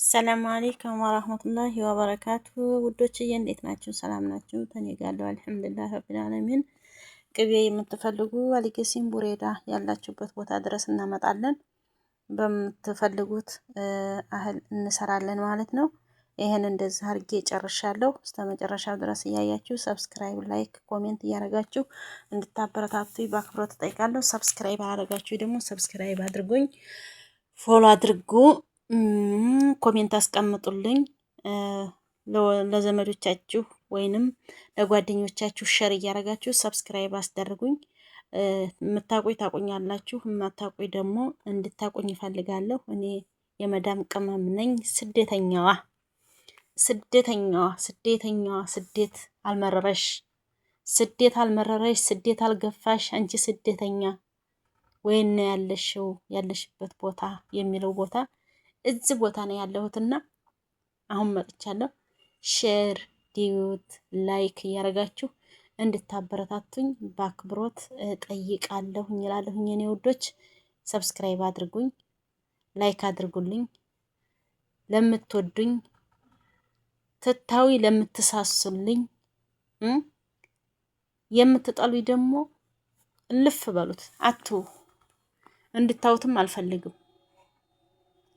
ሰላም አለይኩም ወራህመቱላሂ ወበረካቱ። ውዶችዬ እንዴት ናችሁ? ሰላም ናችሁ? ተኔ ጋር አልሐምዱሊላህ ረቢል ዓለሚን። ቅቤ የምትፈልጉ አሊገሲም ቡሬዳ ያላችሁበት ቦታ ድረስ እናመጣለን። በምትፈልጉት አህል እንሰራለን ማለት ነው። ይሄን እንደዚህ አድርጌ ጨርሻለሁ። እስከ መጨረሻው ድረስ እያያችሁ ሰብስክራይብ፣ ላይክ፣ ኮሜንት እያደረጋችሁ እንድታበረታቱ በአክብሮት እጠይቃለሁ። ሰብስክራይብ አላደረጋችሁ ደግሞ ሰብስክራይብ አድርጉኝ፣ ፎሎ አድርጉ፣ ኮሜንት አስቀምጡልኝ። ለዘመዶቻችሁ ወይንም ለጓደኞቻችሁ ሸር እያደረጋችሁ ሰብስክራይብ አስደርጉኝ። የምታቁኝ ታቁኛላችሁ፣ የማታቁኝ ደግሞ እንድታቁኝ ይፈልጋለሁ። እኔ የመዳም ቅመም ነኝ። ስደተኛዋ ስደት አልመረረሽ፣ ስደት አልገፋሽ፣ አንቺ ስደተኛ ወይን ያለሽበት ቦታ የሚለው ቦታ እዚህ ቦታ ነው ያለሁትና አሁን መጥቻለሁ። ሼር ዲዩት ላይክ እያደረጋችሁ እንድታበረታቱኝ በአክብሮት ጠይቃለሁ እላለሁኝ። እኔ ውዶች ሰብስክራይብ አድርጉኝ፣ ላይክ አድርጉልኝ። ለምትወዱኝ ትታዊ ለምትሳሱልኝ፣ የምትጠሉኝ ደግሞ እልፍ በሉት እንድታዩትም አልፈልግም።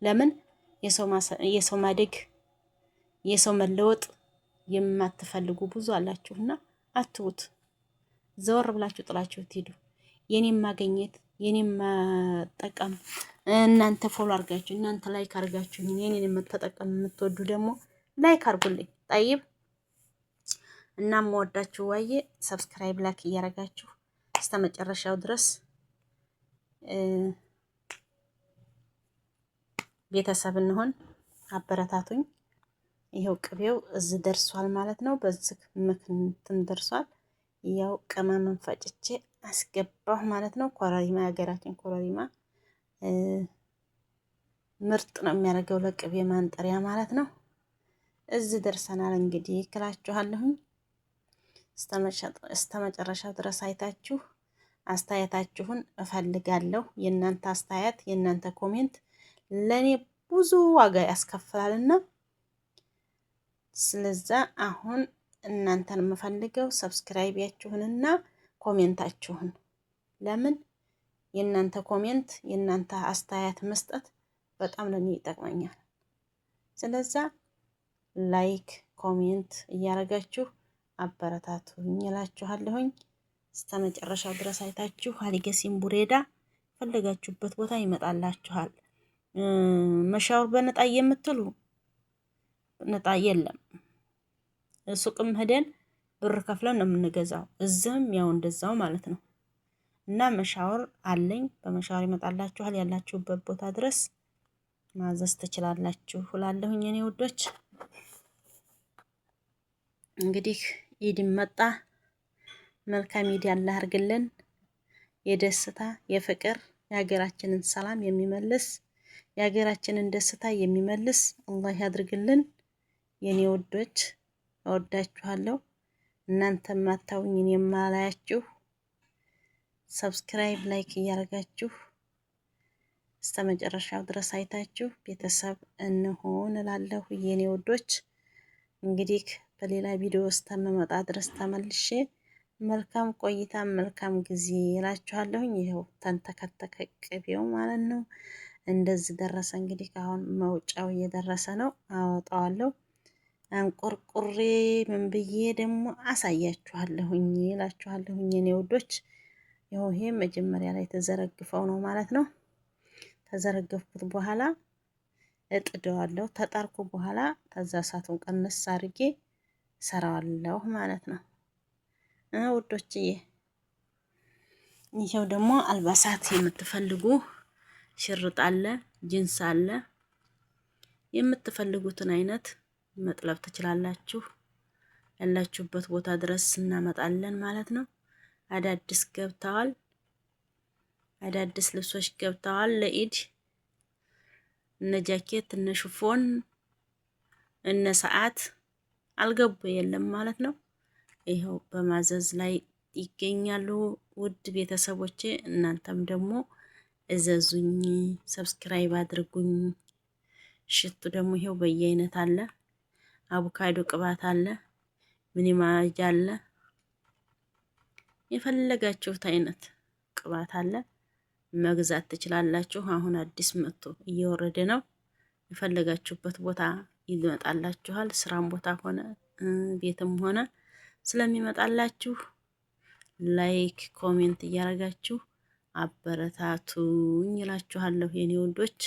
ለምን የሰው ማደግ የሰው መለወጥ የማትፈልጉ ብዙ አላችሁና አትውት። ዘወር ብላችሁ ጥላችሁት ሄዱ። የኔም ማገኘት የኔም መጠቀም እናንተ ፎሎ አርጋችሁ እናንተ ላይክ አርጋችሁ የኔን የምትጠቀም የምትወዱ ደግሞ ላይክ አርጉልኝ። ጠይብ እናም ወዳችሁ ዋዬ ሰብስክራይብ ላይክ እያረጋችሁ እስከ መጨረሻው ድረስ ቤተሰብ እንሆን፣ አበረታቱኝ። ይሄው ቅቤው እዚህ ደርሷል ማለት ነው። በዚህ ምክንያቱም ደርሷል። ያው ቅመምን ፈጭቼ አስገባሁ ማለት ነው። ኮረሪማ፣ የሀገራችን ኮረሪማ ምርጥ ነው የሚያደርገው ለቅቤ ማንጠሪያ ማለት ነው። እዚህ ደርሰናል እንግዲህ እላችኋለሁኝ። እስከ መጨረሻው ድረስ አይታችሁ አስተያየታችሁን እፈልጋለሁ። የእናንተ አስተያየት የእናንተ ኮሜንት ለኔ ብዙ ዋጋ ያስከፍላልና ስለዛ አሁን እናንተን የምፈልገው ሰብስክራይቢያችሁንና ኮሜንታችሁን። ለምን የእናንተ ኮሜንት የእናንተ አስተያየት መስጠት በጣም ለኔ ይጠቅመኛል። ስለዛ ላይክ ኮሜንት እያረጋችሁ አበረታቱኝ እላችኋለሁኝ። እስከ መጨረሻው ድረስ አይታችሁ አሊገሲም ቡሬዳ ፈለጋችሁበት ቦታ ይመጣላችኋል። መሻወር በነጣ የምትሉ ነጣ የለም። ሱቅም ሄደን ብር ከፍለን ነው የምንገዛው። እዚህም ያው እንደዛው ማለት ነው። እና መሻወር አለኝ። በመሻወር ይመጣላችኋል። ያላችሁበት ቦታ ድረስ ማዘዝ ትችላላችሁ እላለሁኝ እኔ ውዶች። እንግዲህ ኢድ መጣ። መልካም ኢድ አላህ አድርግልን። የደስታ የፍቅር የሀገራችንን ሰላም የሚመልስ የሀገራችንን ደስታ የሚመልስ አላህ ያድርግልን። የኔ ውዶች እወዳችኋለሁ። እናንተ ማታውኝ እኔ የማላያችሁ ሰብስክራይብ ላይክ እያደረጋችሁ እስከ መጨረሻው ድረስ አይታችሁ ቤተሰብ እንሆን እላለሁ የኔ ውዶች። እንግዲህ በሌላ ቪዲዮ ውስጥ ተመመጣ ድረስ ተመልሼ መልካም ቆይታ መልካም ጊዜ እላችኋለሁኝ። ይኸው ተንተከተከ ቅቤው ማለት ነው። እንደዚህ ደረሰ። እንግዲህ አሁን መውጫው እየደረሰ ነው። አወጣዋለሁ። አንቆርቁሬ ምን ብዬ ደግሞ አሳያችኋለሁኝ እላችኋለሁኝ የኔ ውዶች። ይኸው ይሄ መጀመሪያ ላይ ተዘረግፈው ነው ማለት ነው። ተዘረገፍኩት በኋላ እጥደዋለሁ። ተጣርኩ በኋላ ከዛ እሳቱን ቀነስ አድርጌ ሰራዋለሁ ማለት ነው ውዶችዬ። ይሄው ደግሞ አልባሳት የምትፈልጉ ሽርጥ አለ፣ ጅንስ አለ። የምትፈልጉትን አይነት መጥለብ ትችላላችሁ። ያላችሁበት ቦታ ድረስ እናመጣለን ማለት ነው። አዳዲስ ገብተዋል። አዳዲስ ልብሶች ገብተዋል ለኢድ። እነ ጃኬት እነ ሽፎን እነ ሰዓት አልገቡ የለም ማለት ነው። ይኸው በማዘዝ ላይ ይገኛሉ ውድ ቤተሰቦቼ። እናንተም ደግሞ እዘዙኝ፣ ሰብስክራይብ አድርጉኝ። ሽቱ ደግሞ ይሄው በየአይነት አለ። አቮካዶ ቅባት አለ። ሚኒማጅ አለ። የፈለጋችሁት አይነት ቅባት አለ። መግዛት ትችላላችሁ። አሁን አዲስ መጥቶ እየወረደ ነው። የፈለጋችሁበት ቦታ ይመጣላችኋል። ስራም ቦታ ሆነ ቤትም ሆነ ስለሚመጣላችሁ ላይክ ኮሜንት እያደረጋችሁ አበረታቱኝ እላችኋለሁ የኔ ወንዶች።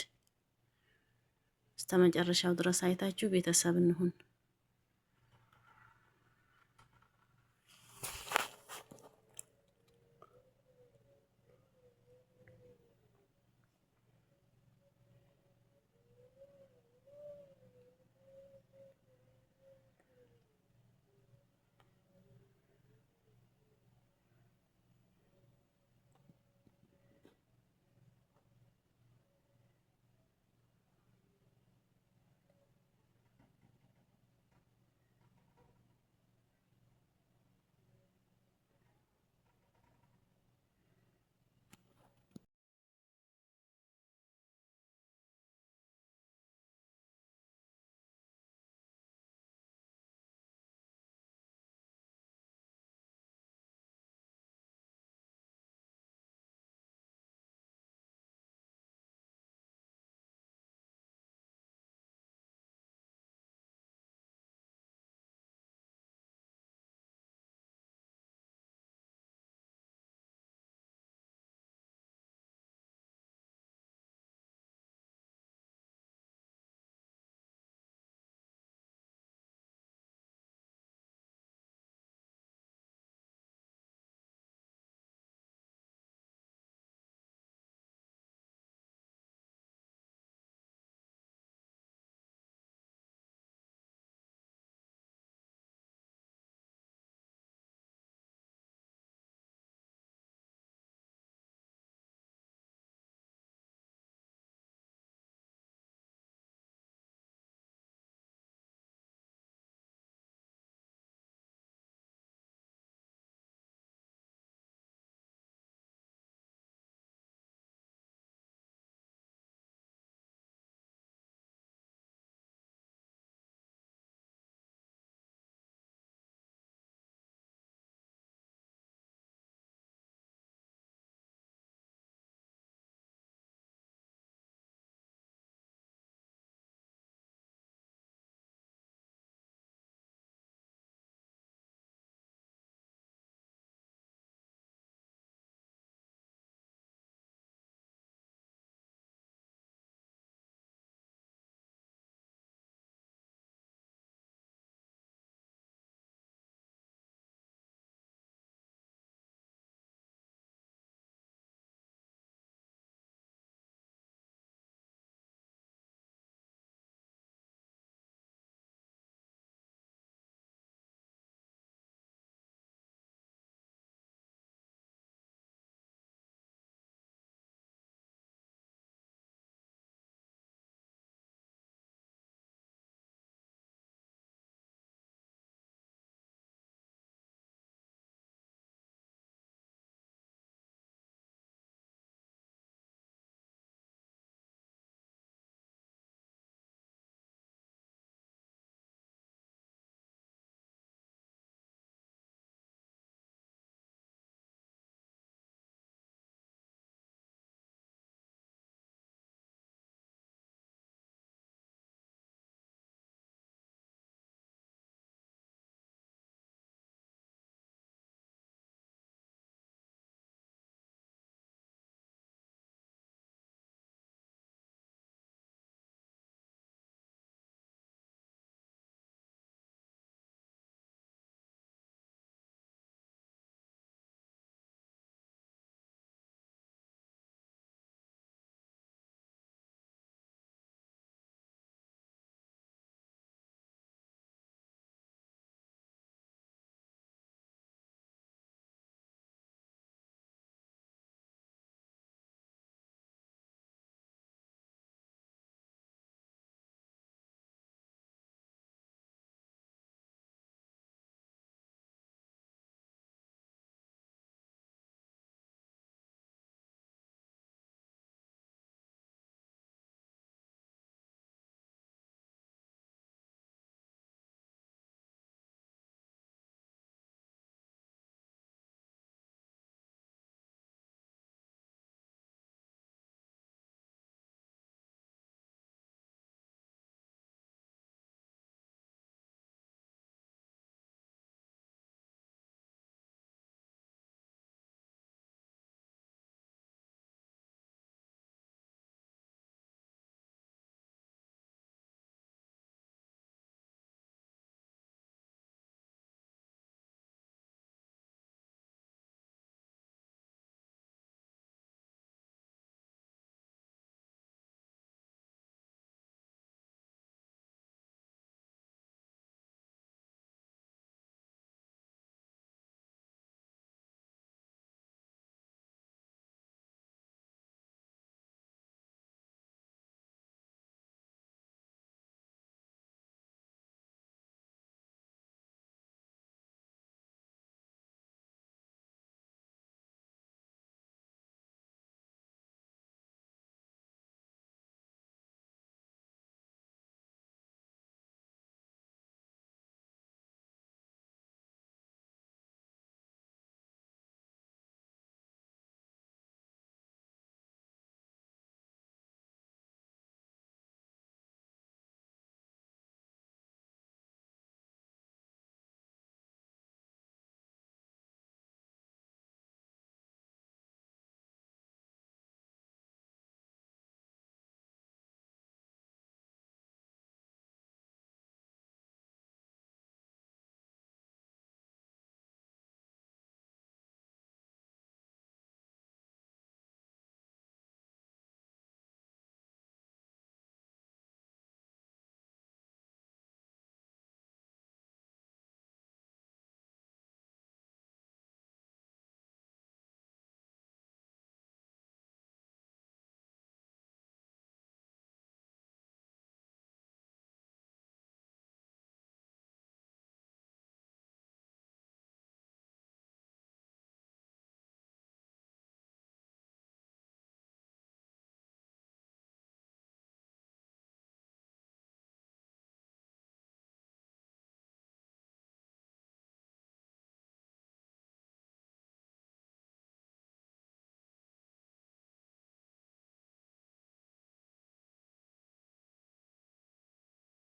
እስከ መጨረሻው ድረስ አይታችሁ ቤተሰብ እንሁን።